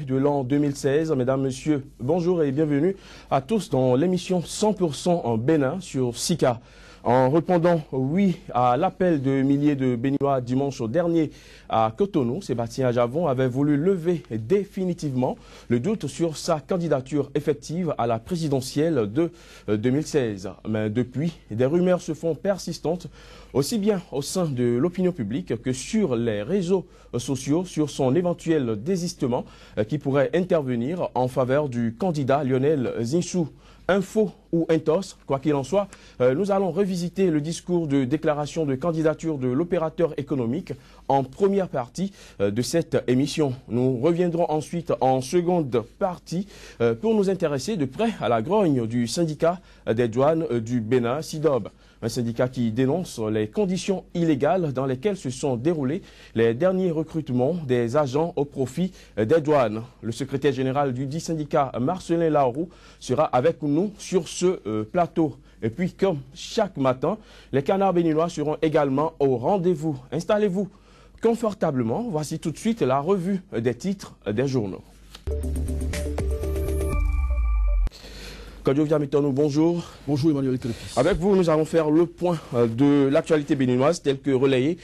De l'an 2016. Mesdames, Messieurs, bonjour et bienvenue à tous dans l'émission 100% en Bénin sur Sika. En répondant oui à l'appel de milliers de Béninois dimanche dernier à Cotonou, Sébastien Adjavon avait voulu lever définitivement le doute sur sa candidature effective à la présidentielle de 2016. Mais depuis, des rumeurs se font persistantes, aussi bien au sein de l'opinion publique que sur les réseaux sociaux, sur son éventuel désistement qui pourrait intervenir en faveur du candidat Lionel Zinsou. Info ou Intos, quoi qu'il en soit, nous allons revisiter le discours de déclaration de candidature de l'opérateur économique en première partie de cette émission. Nous reviendrons ensuite en seconde partie pour nous intéresser de près à la grogne du syndicat des douanes du Bénin, SIDOB. Un syndicat qui dénonce les conditions illégales dans lesquelles se sont déroulés les derniers recrutements des agents au profit des douanes. Le secrétaire général du dit syndicat, Marcelin Laroux, sera avec nous sur ce plateau. Et puis, comme chaque matin, les canards béninois seront également au rendez-vous. Installez-vous confortablement. Voici tout de suite la revue des titres des journaux. Kadio Viametonou, bonjour. Bonjour Emmanuel Crépis. Avec vous, nous allons faire le point de l'actualité béninoise telle que relayée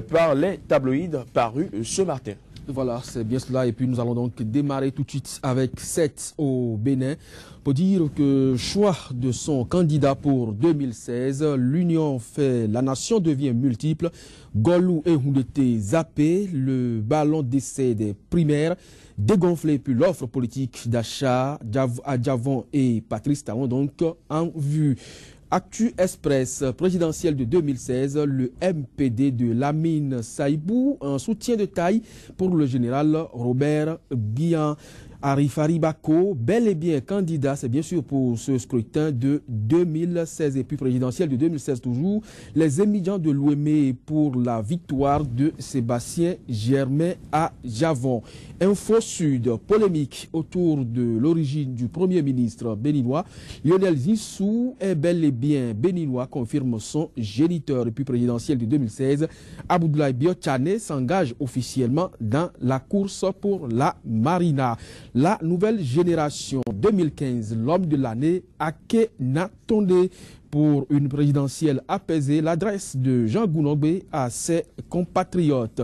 par les tabloïds parus ce matin. Voilà, c'est bien cela. Et puis nous allons donc démarrer tout de suite avec 7 au Bénin pour dire que choix de son candidat pour 2016, l'Union fait, la nation devient multiple. Golou et Houndete zappé, le ballon d'essai des primaires dégonflé, puis l'offre politique d'achat Adjavon et Patrice Talon donc en vue. Actu Express présidentielle de 2016, le MPD de Lamine Saïbou, un soutien de taille pour le général Robert Guian. Arifari Bako, bel et bien candidat, c'est bien sûr pour ce scrutin de 2016 et puis présidentiel de 2016 toujours, les émigrants de l'Ouémé pour la victoire de Sébastien Germain à Javon. Info Sud, polémique autour de l'origine du Premier ministre béninois. Lionel Zinsou est bel et bien béninois, confirme son géniteur et puis présidentiel de 2016. Abdoulaye Biotchane s'engage officiellement dans la course pour la Marina. La nouvelle génération 2015, l'homme de l'année, Akenatonde, pour une présidentielle apaisée, l'adresse de Jean Gounobé à ses compatriotes.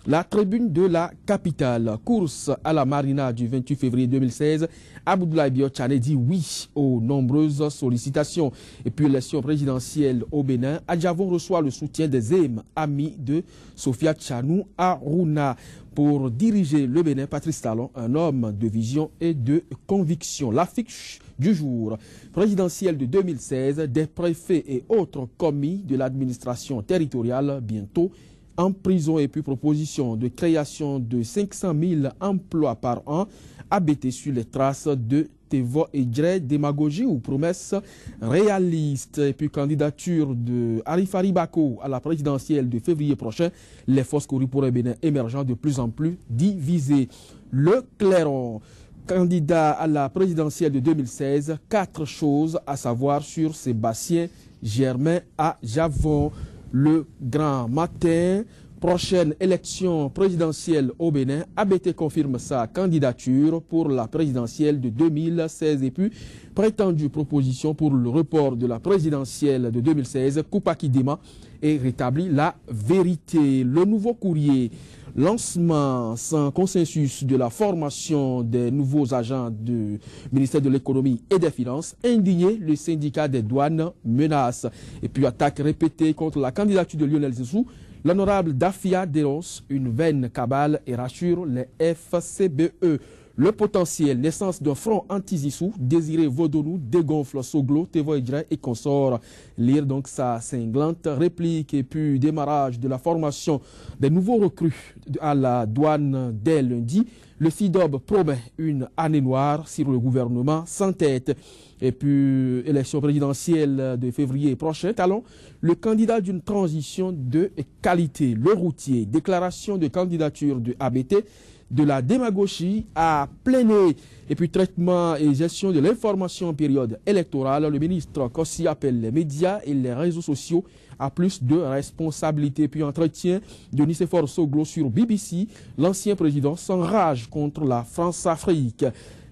La tribune de la capitale, course à la Marina du 28 février 2016, Abdoulaye Biotchane dit oui aux nombreuses sollicitations. Et puis élection présidentielle au Bénin, Adjavon reçoit le soutien des amis de Sophia Tchanou Aruna. Pour diriger le Bénin, Patrice Talon, un homme de vision et de conviction. L'affiche du jour présidentielle de 2016, des préfets et autres commis de l'administration territoriale bientôt en prison. Et puis proposition de création de 500 000 emplois par an, ABT sur les traces de Tevo et Dre, démagogie ou promesses réalistes. Et puis candidature de Arifari Bako à la présidentielle de février prochain, les forces courues pour un Bénin émergent de plus en plus divisées. Le Clairon, candidat à la présidentielle de 2016, 4 choses à savoir sur Sébastien Germain à Javon. Le Grand Matin, prochaine élection présidentielle au Bénin, ABT confirme sa candidature pour la présidentielle de 2016 et puis prétendue proposition pour le report de la présidentielle de 2016, Koupaki Dema et rétablit la vérité. Le Nouveau Courrier, lancement sans consensus de la formation des nouveaux agents du ministère de l'économie et des finances, indigné, le syndicat des douanes menace. Et puis attaque répétée contre la candidature de Lionel Zinsou. L'honorable Dafia dénonce une vaine cabale et rassure les FCBE. Le potentiel naissance d'un front anti-Zissou, Désiré Vodonou, dégonfle Soglo, Tevo Edjren et consorts. Lire donc sa cinglante réplique et puis démarrage de la formation des nouveaux recrues à la douane dès lundi. Le SIDOB promet une année noire sur le gouvernement sans tête. Et puis, élection présidentielle de février prochain, Talon, le candidat d'une transition de qualité, le routier, déclaration de candidature de ABT, de la démagogie à plein nez. Et puis traitement et gestion de l'information en période électorale, le ministre Kossi appelle les médias et les réseaux sociaux à plus de responsabilités. Puis entretien de Nicéphore Soglo sur BBC, l'ancien président s'enrage contre la France-Afrique.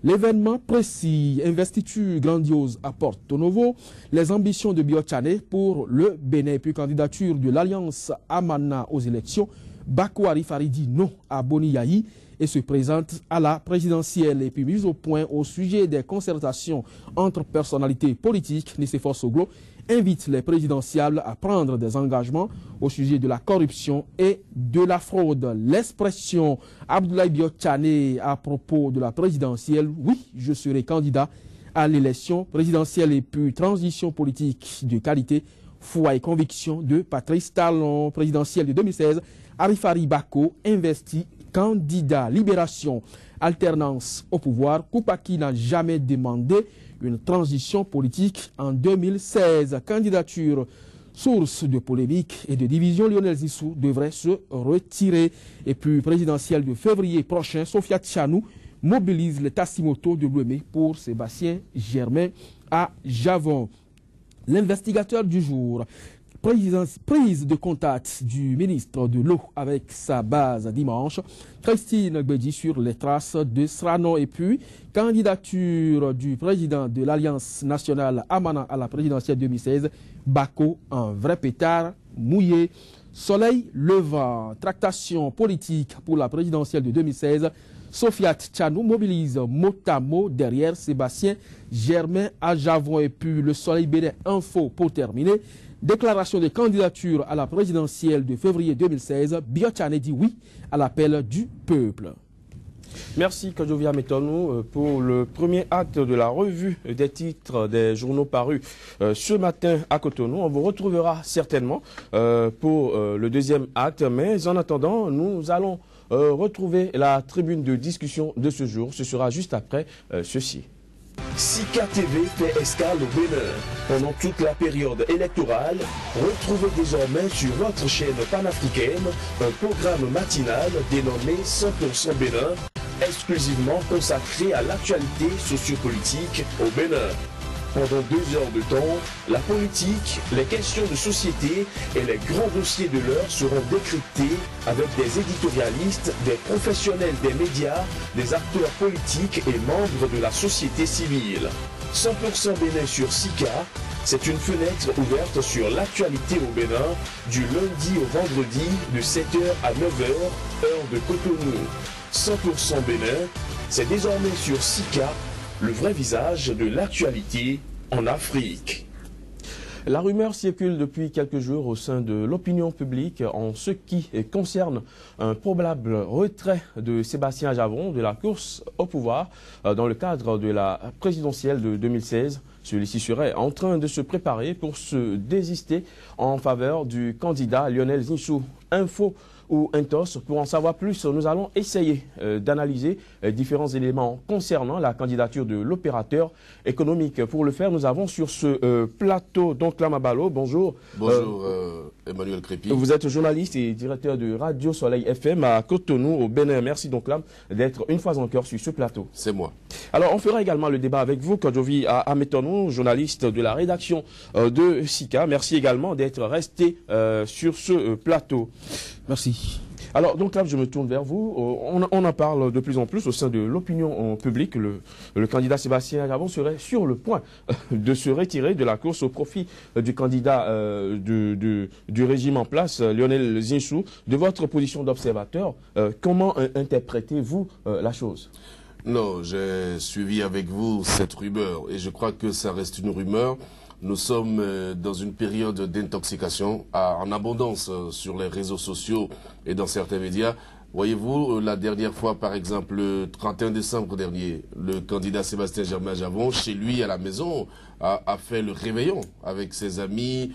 L'événement précis, investiture grandiose à Porto Novo, les ambitions de Biotchane pour le Bénin, puis candidature de l'Alliance Amana aux élections. Bako Arifari dit non à Boni Yahi et se présente à la présidentielle. Et puis mise au point au sujet des concertations entre personnalités politiques, Nicéphore Soglo invite les présidentiables à prendre des engagements au sujet de la corruption et de la fraude. L'expression Abdoulaye Biotchane à propos de la présidentielle, oui, je serai candidat à l'élection présidentielle et puis transition politique de qualité, foi et conviction de Patrice Talon, présidentielle de 2016, Arifari Bako investi candidat. Libération, alternance au pouvoir, Koupaki n'a jamais demandé une transition politique en 2016. Candidature, source de polémique et de division, Lionel Zissou devrait se retirer. Et puis présidentielle de février prochain, Sophia Tchanou mobilise les Tassimoto de l'Ouémé pour Sébastien Germain à Javon. L'investigateur du jour, prise de contact du ministre de l'eau avec sa base dimanche, Christine Gbedi sur les traces de Srano et puis candidature du président de l'Alliance nationale Amana à la présidentielle 2016, Bako, un vrai pétard mouillé. Soleil levant, tractation politique pour la présidentielle de 2016, Sophia Tchanou mobilise mot derrière Sébastien Germain à Javon et puis le Soleil Bénin Info pour terminer. Déclaration de candidature à la présidentielle de février 2016, Biotchane dit oui à l'appel du peuple. Merci Kajovia Metonou pour le premier acte de la revue des titres des journaux parus ce matin à Cotonou. On vous retrouvera certainement pour le deuxième acte, mais en attendant, nous allons retrouver la tribune de discussion de ce jour. Ce sera juste après ceci. Sika TV fait escale au Bénin. Pendant toute la période électorale, retrouvez désormais sur votre chaîne panafricaine un programme matinal dénommé 100% Bénin, exclusivement consacré à l'actualité sociopolitique au Bénin. Pendant 2 heures de temps, la politique, les questions de société et les grands dossiers de l'heure seront décryptés avec des éditorialistes, des professionnels des médias, des acteurs politiques et membres de la société civile. 100% Bénin sur Sika, c'est une fenêtre ouverte sur l'actualité au Bénin du lundi au vendredi de 7h à 9h, heure de Cotonou. 100% Bénin, c'est désormais sur Sika, le vrai visage de l'actualité en Afrique. La rumeur circule depuis quelques jours au sein de l'opinion publique en ce qui concerne un probable retrait de Sébastien Javon de la course au pouvoir dans le cadre de la présidentielle de 2016. Celui-ci serait en train de se préparer pour se désister en faveur du candidat Lionel Zinsou. Info ou Intos. Pour en savoir plus, nous allons essayer d'analyser différents éléments concernant la candidature de l'opérateur économique. Pour le faire, nous avons sur ce plateau donc Lamabalo. Bonjour. Bonjour Emmanuel Crépi. Vous êtes journaliste et directeur de Radio Soleil FM à Cotonou au Bénin. Merci donc Lam d'être une fois encore sur ce plateau. C'est moi. Alors on fera également le débat avec vous, Kodjovi Ametonou, journaliste de la rédaction de Sika. Merci également d'être resté sur ce plateau. Merci. Alors, donc là, je me tourne vers vous. On en parle de plus en plus au sein de l'opinion publique. Le candidat Sébastien Javon serait sur le point de se retirer de la course au profit du candidat du régime en place, Lionel Zinsou. De votre position d'observateur, comment interprétez-vous la chose ? Non, j'ai suivi avec vous cette rumeur et je crois que ça reste une rumeur. Nous sommes dans une période d'intoxication en abondance sur les réseaux sociaux et dans certains médias. Voyez-vous, la dernière fois, par exemple, le 31 décembre dernier, le candidat Sébastien Germain Javon, chez lui à la maison, a fait le réveillon avec ses amis,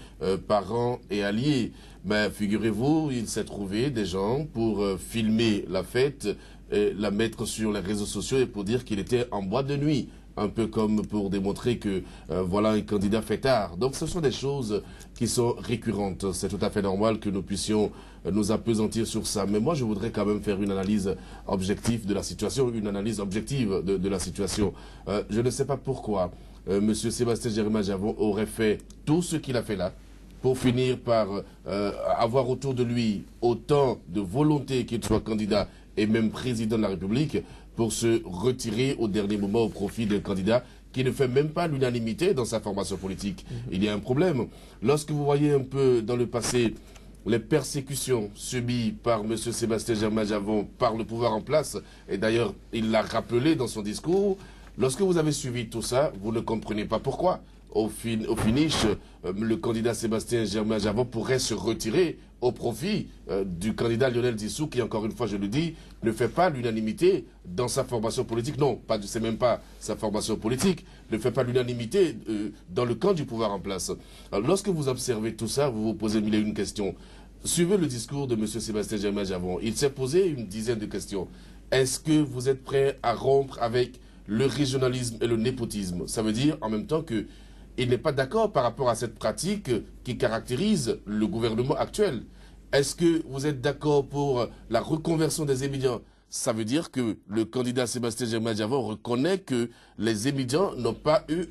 parents et alliés. Mais figurez-vous, il s'est trouvé des gens pour filmer la fête la mettre sur les réseaux sociaux et pour dire qu'il était en boîte de nuit. Un peu comme pour démontrer que voilà un candidat fêtard. Donc ce sont des choses qui sont récurrentes. C'est tout à fait normal que nous puissions nous appesantir sur ça. Mais moi je voudrais quand même faire une analyse objective de la situation, une analyse objective de la situation. Je ne sais pas pourquoi M. Sébastien Germain-Javon aurait fait tout ce qu'il a fait là pour finir par avoir autour de lui autant de volonté qu'il soit candidat et même président de la République, pour se retirer au dernier moment au profit d'un candidat qui ne fait même pas l'unanimité dans sa formation politique. Il y a un problème. Lorsque vous voyez un peu dans le passé les persécutions subies par M. Sébastien Germain-Javon par le pouvoir en place, et d'ailleurs il l'a rappelé dans son discours, lorsque vous avez suivi tout ça, vous ne comprenez pas pourquoi. Au finish, le candidat Sébastien Germain-Javon pourrait se retirer au profit du candidat Lionel Dissou, qui, encore une fois, je le dis, ne fait pas l'unanimité dans sa formation politique. Non, c'est même pas sa formation politique, ne fait pas l'unanimité dans le camp du pouvoir en place. Alors, lorsque vous observez tout ça, vous vous posez mille et une questions. Suivez le discours de M. Sébastien Germain-Javon. Il s'est posé une dizaine de questions. Est-ce que vous êtes prêt à rompre avec le régionalisme et le népotisme? Ça veut dire, en même temps, que il n'est pas d'accord par rapport à cette pratique qui caractérise le gouvernement actuel. Est-ce que vous êtes d'accord pour la reconversion des étudiants? Ça veut dire que le candidat Sébastien Germain-Javon reconnaît que les étudiants n'ont pas eu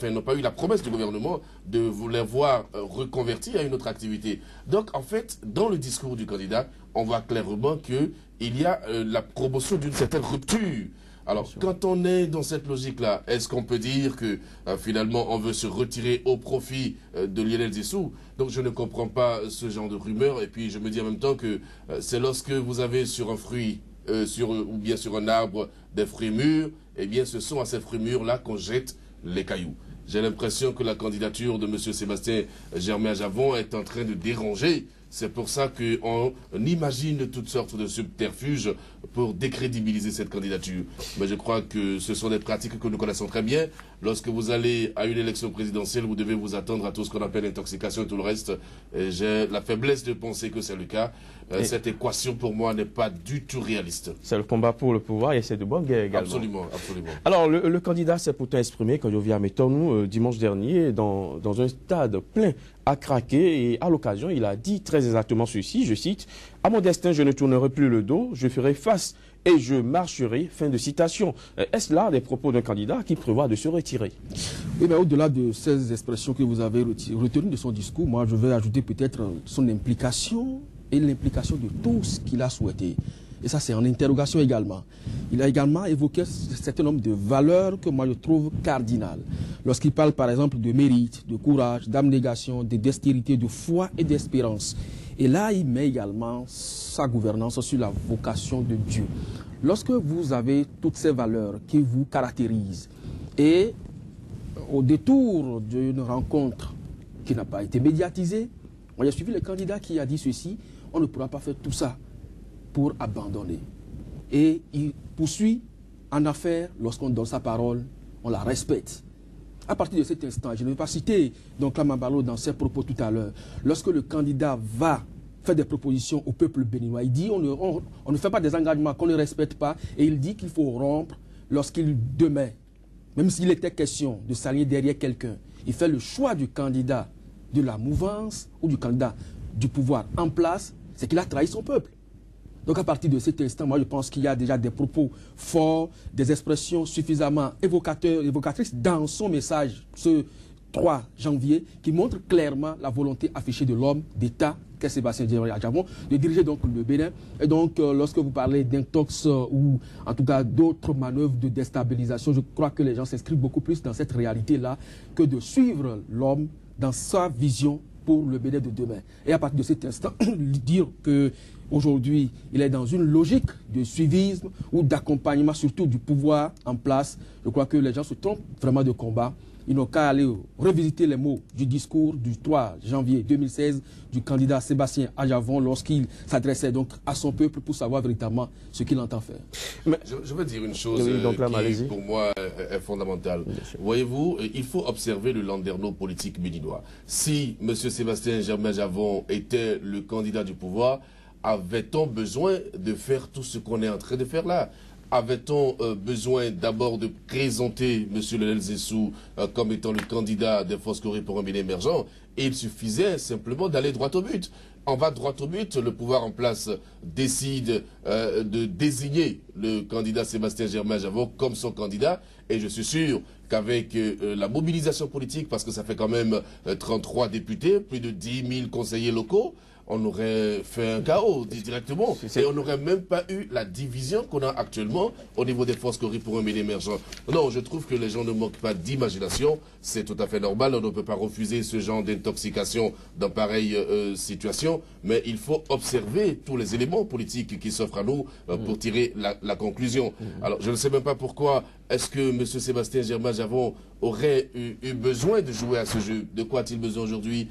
n'ont pas eu la promesse du gouvernement de les voir reconvertis à une autre activité. Donc, en fait, dans le discours du candidat, on voit clairement qu'il y a la promotion d'une certaine rupture. Alors, quand on est dans cette logique-là, est-ce qu'on peut dire que finalement on veut se retirer au profit de Lionel Dissou? Donc je ne comprends pas ce genre de rumeur. Et puis je me dis en même temps que c'est lorsque vous avez sur un fruit, ou bien sur un arbre, des fruits mûrs, eh bien ce sont à ces fruits mûrs-là qu'on jette les cailloux. J'ai l'impression que la candidature de M. Sébastien Germain-Javon est en train de déranger. C'est pour ça qu'on imagine toutes sortes de subterfuges pour décrédibiliser cette candidature. Mais je crois que ce sont des pratiques que nous connaissons très bien. Lorsque vous allez à une élection présidentielle, vous devez vous attendre à tout ce qu'on appelle intoxication et tout le reste. J'ai la faiblesse de penser que c'est le cas. Cette équation, pour moi, n'est pas du tout réaliste. C'est le combat pour le pouvoir et c'est de bonne guerre également. Absolument, absolument. Alors, le candidat s'est pourtant exprimé, quand Jovia Métonou, dimanche dernier, dans un stade plein à craquer. Et à l'occasion, il a dit très exactement ceci, je cite, « À mon destin, je ne tournerai plus le dos, je ferai face et je marcherai. » Fin de citation. Est-ce là des propos d'un candidat qui prévoit de se retirer? Oui, mais au-delà de ces expressions que vous avez retenues de son discours, moi je vais ajouter peut-être son implication et l'implication de tout ce qu'il a souhaité. Et ça, c'est en interrogation également. Il a également évoqué un certain nombre de valeurs que moi je trouve cardinales. Lorsqu'il parle par exemple de mérite, de courage, d'abnégation, de dextérité, de foi et d'espérance. Et là, il met également sa gouvernance sur la vocation de Dieu. Lorsque vous avez toutes ces valeurs qui vous caractérisent et au détour d'une rencontre qui n'a pas été médiatisée, moi j'ai suivi le candidat qui a dit ceci, on ne pourra pas faire tout ça pour abandonner. Et il poursuit en affaires, lorsqu'on donne sa parole, on la respecte. À partir de cet instant, je ne vais pas citer donc Lamabalo dans ses propos tout à l'heure, lorsque le candidat va faire des propositions au peuple béninois, il dit on ne fait pas des engagements qu'on ne respecte pas, et il dit qu'il faut rompre lorsqu'il demain, même s'il était question de s'aligner derrière quelqu'un, il fait le choix du candidat de la mouvance ou du candidat du pouvoir en place, c'est qu'il a trahi son peuple. Donc à partir de cet instant, moi je pense qu'il y a déjà des propos forts, des expressions suffisamment évocatrices dans son message ce 3 janvier qui montrent clairement la volonté affichée de l'homme d'État qu'est Sébastien Germain-Javon de diriger donc le Bénin. Et donc lorsque vous parlez d'intox ou en tout cas d'autres manœuvres de déstabilisation, je crois que les gens s'inscrivent beaucoup plus dans cette réalité-là que de suivre l'homme dans sa vision pour le Bénin de demain. Et à partir de cet instant, dire que aujourd'hui, il est dans une logique de suivisme ou d'accompagnement, surtout du pouvoir en place. Je crois que les gens se trompent vraiment de combat. Ils n'ont qu'à aller revisiter les mots du discours du 3 janvier 2016 du candidat Sébastien Germain-Javon lorsqu'il s'adressait donc à son peuple pour savoir véritablement ce qu'il entend faire. Mais je veux dire une chose qui, pour moi, est fondamentale. Voyez-vous, il faut observer le landerneau politique béninois. Si M. Sébastien Germain-Javon était le candidat du pouvoir, avait-on besoin de faire tout ce qu'on est en train de faire là? Avait-on besoin d'abord de présenter M. Lionel Zessou comme étant le candidat des Forces Corée pour un Bénin émergent? Et il suffisait simplement d'aller droit au but. On va droit au but, le pouvoir en place décide de désigner le candidat Sébastien Germain-Javon comme son candidat. Et je suis sûr qu'avec la mobilisation politique, parce que ça fait quand même 33 députés, plus de 10 000 conseillers locaux, on aurait fait un chaos directement. Et on n'aurait même pas eu la division qu'on a actuellement au niveau des Forces Corée pour un Bénin émergent. Non, je trouve que les gens ne manquent pas d'imagination. C'est tout à fait normal. On ne peut pas refuser ce genre d'intoxication dans pareille situation. Mais il faut observer tous les éléments politiques qui s'offrent à nous pour tirer la conclusion. Alors, je ne sais même pas pourquoi est-ce que M. Sébastien Germain-Javon aurait eu besoin de jouer à ce jeu. De quoi a-t-il besoin aujourd'hui?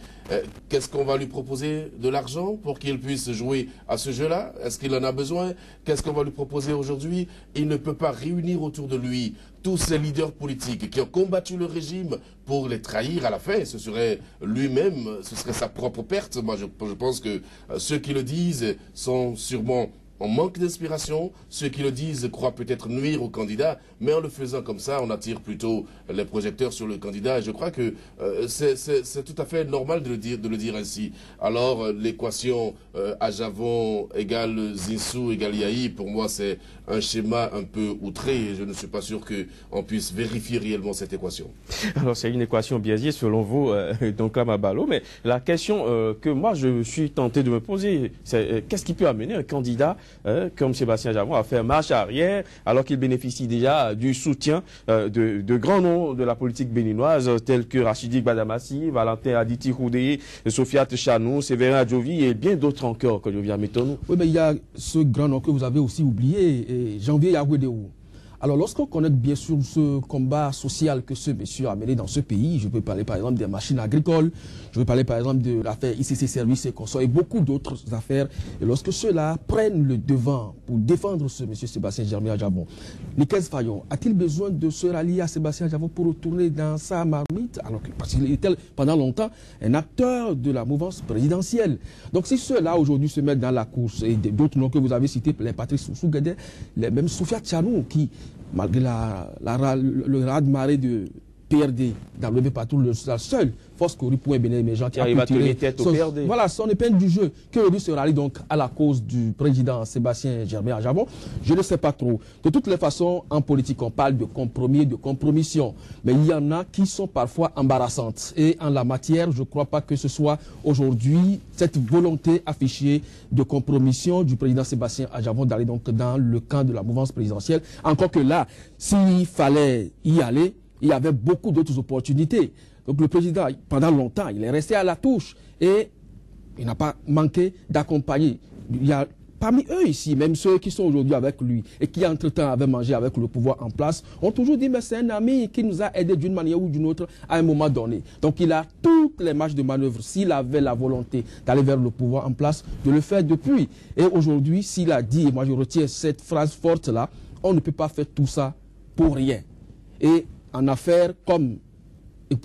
Qu'est-ce qu'on va lui proposer? De l'argent pour qu'il puisse jouer à ce jeu-là? Est-ce qu'il en a besoin? Qu'est-ce qu'on va lui proposer aujourd'hui? Il ne peut pas réunir autour de lui tous ces leaders politiques qui ont combattu le régime pour les trahir à la fin. Ce serait lui-même, ce serait sa propre perte. Moi, je pense que ceux qui le disent sont sûrement en manque d'inspiration. Ceux qui le disent croient peut-être nuire au candidat, mais en le faisant comme ça, on attire plutôt les projecteurs sur le candidat. Et je crois que c'est tout à fait normal de le dire ainsi. Alors, l'équation Ajavon égale Zinsou égale Yahi, pour moi, c'est un schéma un peu outré. Et je ne suis pas sûr qu'on puisse vérifier réellement cette équation. Alors, c'est une équation biaisée selon vous, donc à Mabalo. Mais la question que moi, je suis tenté de me poser, c'est qu'est-ce qui peut amener un candidat comme Sébastien Javon à faire marche arrière alors qu'il bénéficie déjà du soutien de grands noms de la politique béninoise tels que Rachidi Gbadamassi, Valentin Aditi Koudé, Sofiat Chanou, Séverin Adjovi et bien d'autres encore que je viens mettre nous. Oui, mais il y a ce grand nom que vous avez aussi oublié, Janvier Yagwedeo. Alors, lorsqu'on connaît bien sûr ce combat social que ce monsieur a mené dans ce pays, je peux parler par exemple des machines agricoles, je peux parler par exemple de l'affaire ICC Services et consorts et beaucoup d'autres affaires. Et lorsque ceux-là prennent le devant pour défendre ce monsieur Sébastien Germain-Javon, Nikez Fayon a-t-il besoin de se rallier à Sébastien Javon pour retourner dans sa marmite? Alors que, parce qu'il était pendant longtemps un acteur de la mouvance présidentielle. Donc si ceux-là aujourd'hui se mettent dans la course, et d'autres noms que vous avez cités, les Patrick Soussou-Guedé, les mêmes Sofiat Chanou qui, malgré le raz-de-marée de PRD, d'enlever partout la seule force Corée pour un Bénin émergent qui a pu tirer son épingle du jeu, qui aujourd'hui se rallie donc à la cause du président Sébastien Germain-Javon. Je ne sais pas trop. De toutes les façons, en politique, on parle de compromis, de compromission. Mais il y en a qui sont parfois embarrassantes. Et en la matière, je ne crois pas que ce soit aujourd'hui cette volonté affichée de compromission du président Sébastien Javon d'aller donc dans le camp de la mouvance présidentielle. Encore que là, s'il fallait y aller, il y avait beaucoup d'autres opportunités. Donc le président, pendant longtemps, il est resté à la touche et il n'a pas manqué d'accompagner. Il y a parmi eux ici, même ceux qui sont aujourd'hui avec lui et qui entre-temps avaient mangé avec le pouvoir en place, ont toujours dit mais c'est un ami qui nous a aidés d'une manière ou d'une autre à un moment donné. Donc il a toutes les marges de manœuvre, s'il avait la volonté d'aller vers le pouvoir en place, de le faire depuis. Et aujourd'hui, s'il a dit, et moi je retiens cette phrase forte là, on ne peut pas faire tout ça pour rien. Et en affaires comme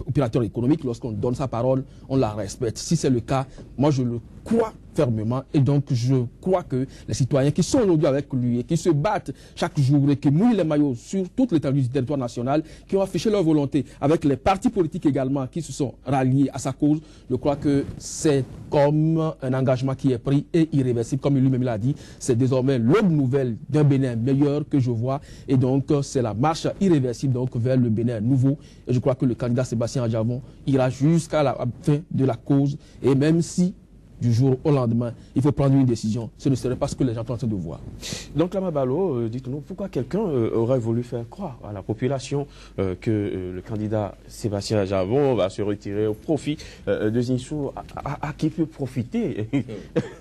opérateur économique, lorsqu'on donne sa parole, on la respecte. Si c'est le cas, moi je le crois fermement et donc je crois que les citoyens qui sont aujourd'hui avec lui et qui se battent chaque jour et qui mouillent les maillots sur toute l'étendue du territoire national, qui ont affiché leur volonté avec les partis politiques également qui se sont ralliés à sa cause, je crois que c'est comme un engagement qui est pris et irréversible, comme lui-même l'a dit. C'est désormais l'aube nouvelle d'un Bénin meilleur que je vois et donc c'est la marche irréversible donc vers le Bénin nouveau et je crois que le candidat Sébastien Javon ira jusqu'à la fin de la cause et même si du jour au lendemain, il faut prendre une décision. Ce ne serait pas ce que les gens sont en train de voir. Donc, Lamabalo, dites-nous, pourquoi quelqu'un aurait voulu faire croire à la population que le candidat Sébastien Javon va se retirer au profit de Zinsou, à qui peut profiter?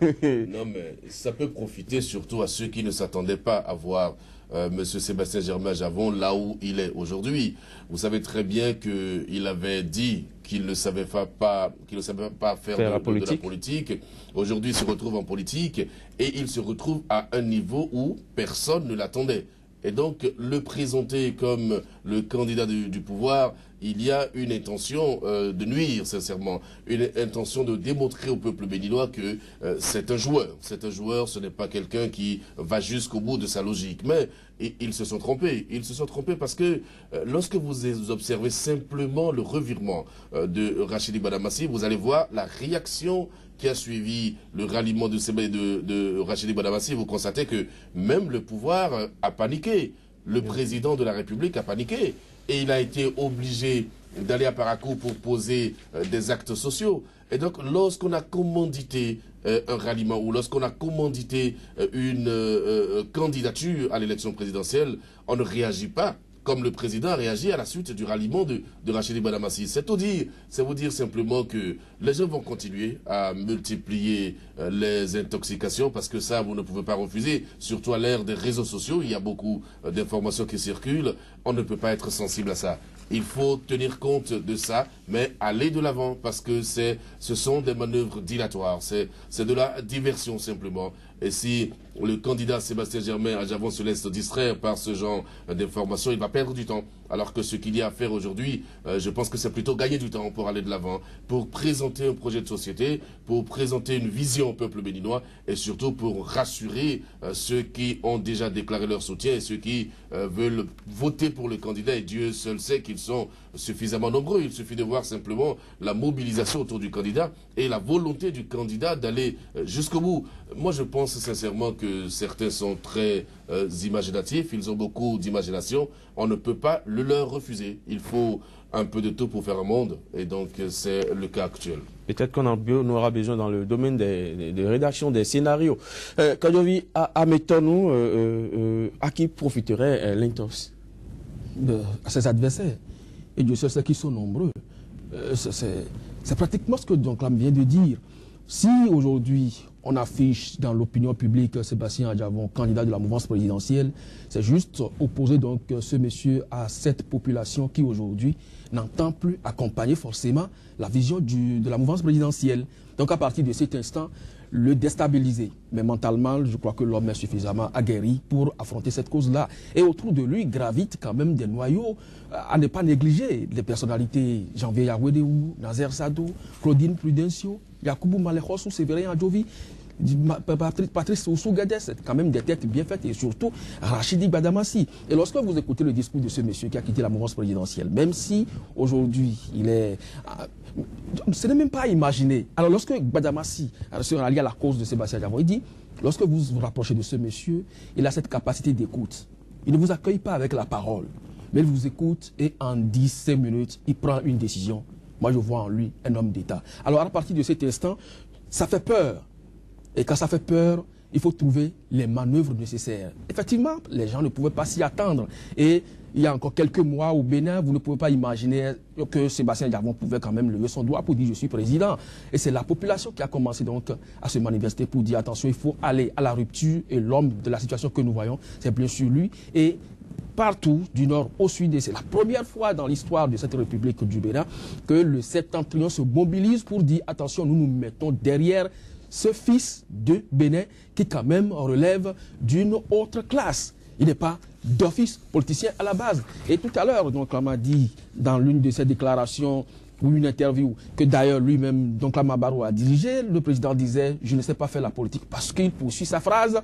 Non, mais ça peut profiter surtout à ceux qui ne s'attendaient pas à voir M. Sébastien Germain-Javon là où il est aujourd'hui. Vous savez très bien qu'il avait dit qu'il ne savait pas faire de la politique. Aujourd'hui, il se retrouve en politique et il se retrouve à un niveau où personne ne l'attendait. Et donc, le présenter comme le candidat du pouvoir, il y a une intention de nuire, sincèrement. Une intention de démontrer au peuple béninois que c'est un joueur. C'est un joueur, ce n'est pas quelqu'un qui va jusqu'au bout de sa logique. Mais ils se sont trompés. Ils se sont trompés parce que lorsque vous observez simplement le revirement de Rachidi Badamassi, vous allez voir la réaction qui a suivi le ralliement de Rachidi Badamassi. Vous constatez que même le pouvoir a paniqué. Le président de la République a paniqué. Et il a été obligé d'aller à Parakou pour poser des actes sociaux. Et donc, lorsqu'on a commandité un ralliement ou lorsqu'on a commandité une candidature à l'élection présidentielle, on ne réagit pas comme le président a réagi à la suite du ralliement de Rachidi Badamassi. C'est vous dire simplement que les gens vont continuer à multiplier les intoxications parce que ça, vous ne pouvez pas refuser. Surtout à l'ère des réseaux sociaux, il y a beaucoup d'informations qui circulent. On ne peut pas être sensible à ça. Il faut tenir compte de ça, mais aller de l'avant parce que ce sont des manœuvres dilatoires. C'est de la diversion simplement. Et si le candidat Sébastien Germain à Javon se laisse distraire par ce genre d'informations, il va perdre du temps. Alors que ce qu'il y a à faire aujourd'hui, je pense que c'est plutôt gagner du temps pour aller de l'avant, pour présenter un projet de société, pour présenter une vision au peuple béninois et surtout pour rassurer ceux qui ont déjà déclaré leur soutien et ceux qui veulent voter pour le candidat. Et Dieu seul sait qu'ils sont suffisamment nombreux. Il suffit de voir simplement la mobilisation autour du candidat et la volonté du candidat d'aller jusqu'au bout. Moi, je pense sincèrement que certains sont très imaginatifs, ils ont beaucoup d'imagination. On ne peut pas le leur refuser. Il faut un peu de tout pour faire un monde, et donc c'est le cas actuel. Peut-être qu'on aura besoin dans le domaine des rédactions, des scénarios. Kadjovi, admettons-nous, à qui profiterait l'intox? À ses adversaires. Et Dieu seul sait qu'ils sont nombreux. C'est pratiquement ce que Donclam vient de dire. Si aujourd'hui on affiche dans l'opinion publique Sébastien Adjavon, candidat de la mouvance présidentielle, c'est juste opposer donc ce monsieur à cette population qui aujourd'hui n'entend plus accompagner forcément la vision de la mouvance présidentielle. Donc à partir de cet instant, le déstabiliser. Mais mentalement, je crois que l'homme est suffisamment aguerri pour affronter cette cause-là. Et autour de lui gravitent quand même des noyaux à ne pas négliger. Les personnalités Janvier Yawedeu, Nazer Sadou, Claudine Prudencio, Yakubu Malechos ou Séverin Adjovi, Patrice Oussou-Guedes, c'est quand même des têtes bien faites, et surtout Rachidi Badamassi. Et lorsque vous écoutez le discours de ce monsieur qui a quitté la mouvance présidentielle, même si aujourd'hui il est... ce n'est même pas à imaginer. Alors lorsque Badamassi se rallie à la cause de Sébastien Adjavon, il dit, lorsque vous vous rapprochez de ce monsieur, il a cette capacité d'écoute. Il ne vous accueille pas avec la parole, mais il vous écoute et en 10-5 minutes, il prend une décision. Moi, je vois en lui un homme d'État. Alors, à partir de cet instant, ça fait peur. Et quand ça fait peur, il faut trouver les manœuvres nécessaires. Effectivement, les gens ne pouvaient pas s'y attendre. Et il y a encore quelques mois au Bénin, vous ne pouvez pas imaginer que Sébastien Adjavon pouvait quand même lever son doigt pour dire « je suis président ». Et c'est la population qui a commencé donc à se manifester pour dire « attention, il faut aller à la rupture ». Et l'homme de la situation que nous voyons, c'est bien sûr lui. Et partout, du nord au sud, et c'est la première fois dans l'histoire de cette République du Bénin que le septentrion se mobilise pour dire « attention, nous nous mettons derrière ce fils de Bénin qui quand même relève d'une autre classe. Il n'est pas d'office politicien à la base. » Et tout à l'heure, donc, on m'a dit dans l'une de ses déclarations ou une interview que d'ailleurs lui-même, donc Barrow a dirigé, le président disait « je ne sais pas faire la politique » parce qu'il poursuit sa phrase.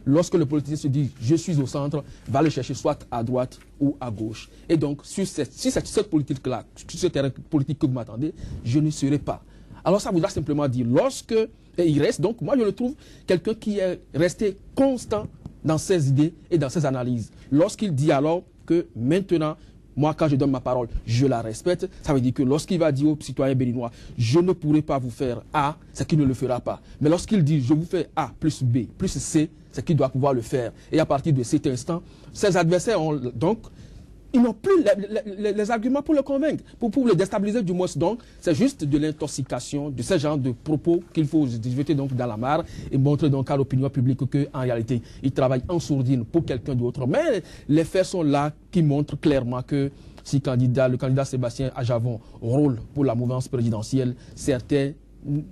Lorsque le politicien se dit « je suis au centre », va le chercher soit à droite ou à gauche. Et donc, sur cette politique-là, sur ce terrain politique que vous m'attendez, je ne serai pas. Alors ça voudra simplement dire, lorsque il reste, donc moi je le trouve quelqu'un qui est resté constant dans ses idées et dans ses analyses. Lorsqu'il dit alors que maintenant, moi quand je donne ma parole, je la respecte, ça veut dire que lorsqu'il va dire aux citoyens béninois, je ne pourrai pas vous faire A, c'est qu'il ne le fera pas. Mais lorsqu'il dit, je vous fais A plus B plus C, c'est qu'il doit pouvoir le faire. Et à partir de cet instant, ses adversaires ont donc... ils n'ont plus les arguments pour le convaincre, pour le déstabiliser du moins. Donc, c'est juste de l'intoxication, de ce genre de propos qu'il faut jeter donc dans la mare et montrer donc à l'opinion publique qu'en réalité, il travaille en sourdine pour quelqu'un d'autre. Mais les faits sont là qui montrent clairement que si le candidat Sébastien Adjavon roule pour la mouvance présidentielle, certaines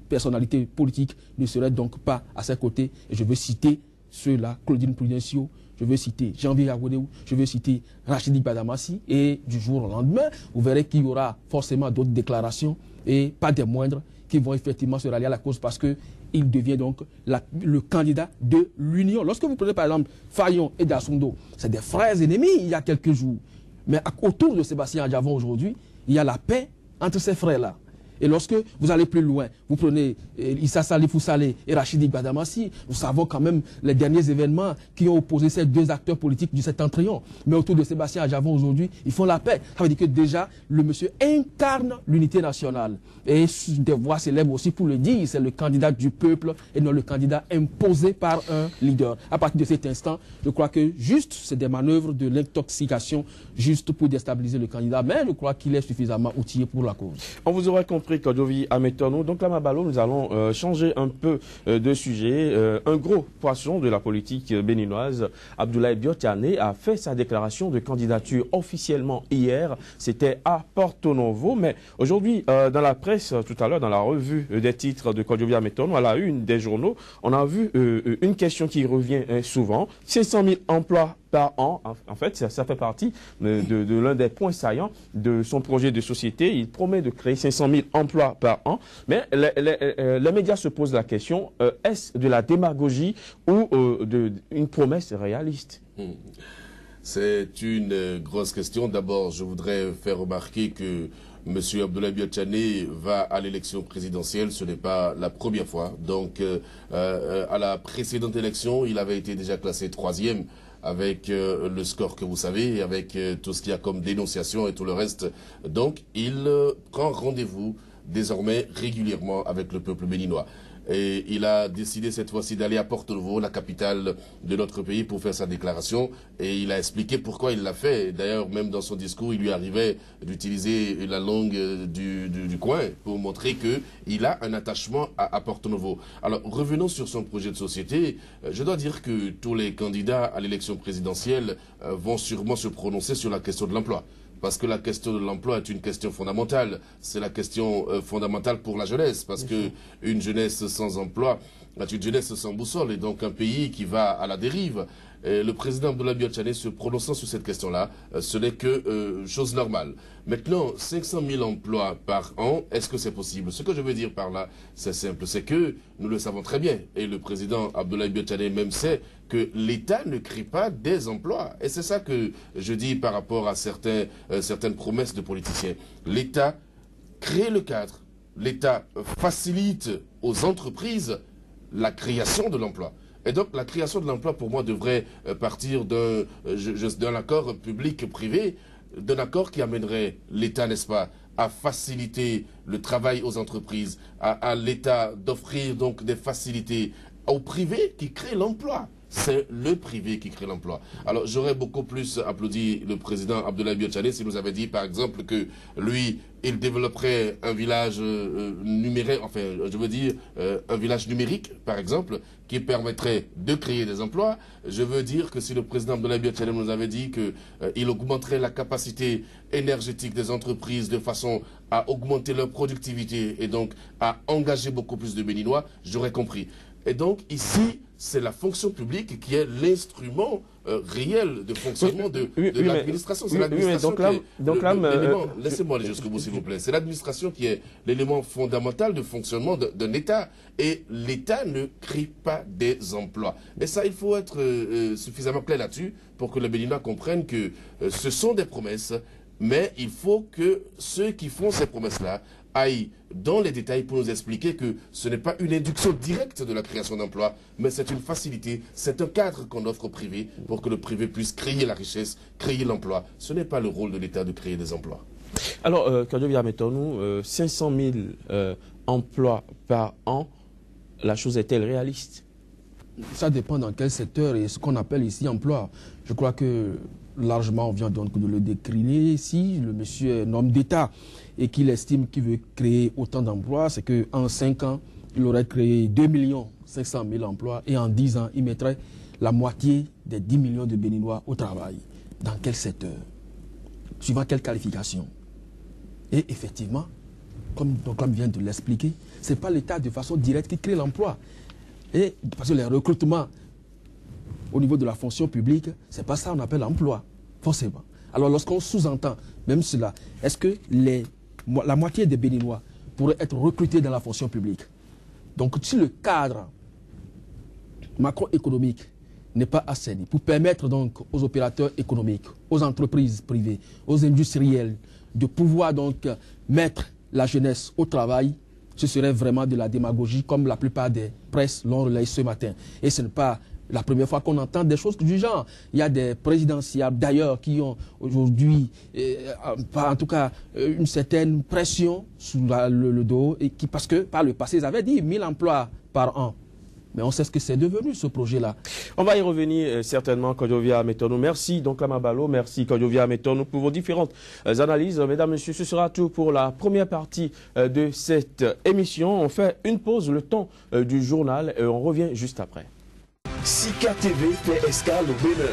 personnalités politiques ne seraient donc pas à ses côtés. Et je veux citer ceux-là, Claudine Prudencio, je veux citer Janvier Yagoudéou, je veux citer Rachidi Badamassi, et du jour au lendemain, vous verrez qu'il y aura forcément d'autres déclarations, et pas des moindres, qui vont effectivement se rallier à la cause parce qu'il devient donc le candidat de l'Union. Lorsque vous prenez par exemple Fayon et Dassundo, c'est des frères ennemis il y a quelques jours. Mais autour de Sébastien Adjavon aujourd'hui, il y a la paix entre ces frères-là. Et lorsque vous allez plus loin, vous prenez Issa Salifou Saleh et Rachidi Badamassi, nous savons quand même les derniers événements qui ont opposé ces deux acteurs politiques du septentrion. Mais autour de Sébastien Adjavon aujourd'hui, ils font la paix. Ça veut dire que déjà, le monsieur incarne l'unité nationale. Et des voix célèbres aussi pour le dire, c'est le candidat du peuple et non le candidat imposé par un leader. À partir de cet instant, je crois que juste, c'est des manœuvres de l'intoxication juste pour déstabiliser le candidat. Mais je crois qu'il est suffisamment outillé pour la cause. On vous aura compris, Kodjovi Ametorno. Donc là, Mabalo, nous allons changer un peu de sujet. Un gros poisson de la politique béninoise, Abdoulaye Biotane, a fait sa déclaration de candidature officiellement hier. C'était à Porto Novo. Mais aujourd'hui, dans la presse, tout à l'heure, dans la revue des titres de Kodjovi Ametorno, à la une des journaux, on a vu une question qui revient souvent. 500 000 emplois par an. En fait, ça fait partie de l'un des points saillants de son projet de société. Il promet de créer 500 000 emplois par an. Mais les médias se posent la question, est-ce de la démagogie ou une promesse réaliste? C'est une grosse question. D'abord, je voudrais faire remarquer que M. Abdoulaye Biotane va à l'élection présidentielle, ce n'est pas la première fois. Donc, à la précédente élection, il avait été déjà classé 3e avec le score que vous savez, et avec tout ce qu'il y a comme dénonciation et tout le reste. Donc, il prend rendez-vous désormais régulièrement avec le peuple béninois. Et il a décidé cette fois-ci d'aller à Porto Novo, la capitale de notre pays, pour faire sa déclaration. Et il a expliqué pourquoi il l'a fait. D'ailleurs, même dans son discours, il lui arrivait d'utiliser la langue du coin pour montrer qu'il a un attachement à Porto Novo. Alors, revenons sur son projet de société. Je dois dire que tous les candidats à l'élection présidentielle vont sûrement se prononcer sur la question de l'emploi. Parce que la question de l'emploi est une question fondamentale. C'est la question fondamentale pour la jeunesse. Parce que une jeunesse sans emploi est une jeunesse sans boussole. Et donc un pays qui va à la dérive. Et le président Abdoulaye Biotane se prononçant sur cette question-là, ce n'est que chose normale. Maintenant, 500 000 emplois par an, est-ce que c'est possible? Ce que je veux dire par là, c'est simple, c'est que nous le savons très bien, et le président Abdoulaye Biotane même sait que l'État ne crée pas des emplois. Et c'est ça que je dis par rapport à certaines promesses de politiciens. L'État crée le cadre, l'État facilite aux entreprises la création de l'emploi. Et donc, la création de l'emploi, pour moi, devrait partir d'un accord public-privé, d'un accord qui amènerait l'État, n'est-ce pas, à faciliter le travail aux entreprises, à l'État d'offrir donc des facilités au privé qui crée l'emploi. C'est le privé qui crée l'emploi. Alors, j'aurais beaucoup plus applaudi le président Abdoulaye Biotane s'il nous avait dit, par exemple, que lui, il développerait un village numérique, enfin, je veux dire, un village numérique, par exemple, qui permettrait de créer des emplois. Je veux dire que si le président Abdoulaye Biotane nous avait dit qu'il augmenterait la capacité énergétique des entreprises de façon à augmenter leur productivité et donc à engager beaucoup plus de Béninois, j'aurais compris. Et donc, ici, c'est la fonction publique qui est l'instrument réel de fonctionnement de l'administration. C'est l'administration qui est l'élément... Laissez-moi aller jusqu'au bout, s'il vous plaît. C'est l'administration qui est l'élément fondamental de fonctionnement d'un État. Et l'État ne crée pas des emplois. Et ça, il faut être suffisamment clair là-dessus pour que les Béninois comprennent que ce sont des promesses, mais il faut que ceux qui font ces promesses-là aille dans les détails pour nous expliquer que ce n'est pas une induction directe de la création d'emplois, mais c'est une facilité, c'est un cadre qu'on offre au privé pour que le privé puisse créer la richesse, créer l'emploi. Ce n'est pas le rôle de l'État de créer des emplois. Alors, Kodjovi Ametorno, 500 000 emplois par an, la chose est-elle réaliste? Ça dépend dans quel secteur et ce qu'on appelle ici emploi. Je crois que largement on vient donc de le décliner ici. Le monsieur est un homme d'État et qu'il estime qu'il veut créer autant d'emplois, c'est qu'en 5 ans, il aurait créé 2 500 000 emplois et en 10 ans, il mettrait la moitié des 10 millions de Béninois au travail. Dans quel secteur? Suivant quelle qualification? Et effectivement, comme Doclam vient de l'expliquer, ce n'est pas l'État de façon directe qui crée l'emploi. Et parce que les recrutements au niveau de la fonction publique, c'est pas ça qu'on appelle emploi, forcément. Alors lorsqu'on sous-entend même cela, est-ce que la moitié des Béninois pourraient être recrutés dans la fonction publique? Donc si le cadre macroéconomique n'est pas assaini pour permettre donc aux opérateurs économiques, aux entreprises privées, aux industriels de pouvoir donc mettre la jeunesse au travail, ce serait vraiment de la démagogie comme la plupart des presses l'ont relayé ce matin. Et ce n'est pas la première fois qu'on entend des choses du genre. Il y a des présidentiables d'ailleurs qui ont aujourd'hui, en tout cas, une certaine pression sous le dos, et qui, parce que par le passé, ils avaient dit 1000 emplois par an. Mais on sait ce que c'est devenu, ce projet-là. On va y revenir certainement, Kodjovia Metonou. Merci, donc Amabalo. Merci, Kodjovia Metonou, pour vos différentes analyses. Mesdames, Messieurs, ce sera tout pour la première partie de cette émission. On fait une pause, le temps du journal, et on revient juste après. Sika TV fait escale au Bénin.